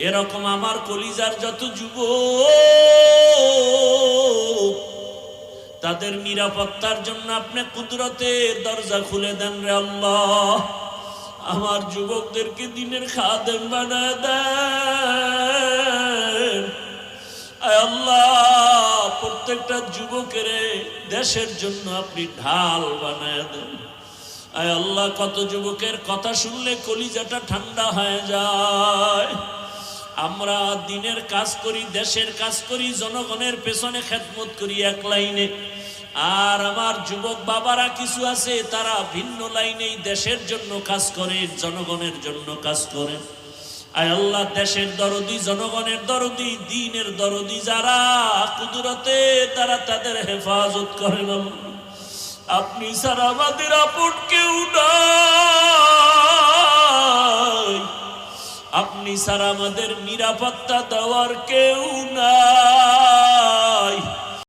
এরকম আমার কলিজার যত যুবক, তাদের নিরাপত্তার জন্য আপনি কুদরতের দরজা খুলে দেন রে আল্লাহ। আমার যুবকদেরকে দিনের খাদেম বানায় দেন আয় আল্লাহ। প্রত্যেকটা যুবকের দেশের জন্য আপনি ঢাল বানায় দেন আয় আল্লাহ। কত যুবকের কথা শুনলে কলিজাটা ঠান্ডা হয়ে যায়। আমরা দিনের কাজ করি, দেশের কাজ করি, জনগণের পেছনে খেদমত করি এক লাইনে, আর আমার যুবক বাবারা কিছু আছে তারা ভিন্ন লাইনেই দেশের জন্য কাজ করে, জনগণের জন্য কাজ করে। আয় আল্লাহ, দেশের দরদি, জনগণের দরদি, দ্বীনের দরদি যারা, কুদরতে তারা তাদের হেফাজত করেন। আপনি ছাড়া আমাদের আপন কেউ নাই, আপনি ছাড়া আমাদের নিরাপত্তা দেওয়ার কেউ নাই।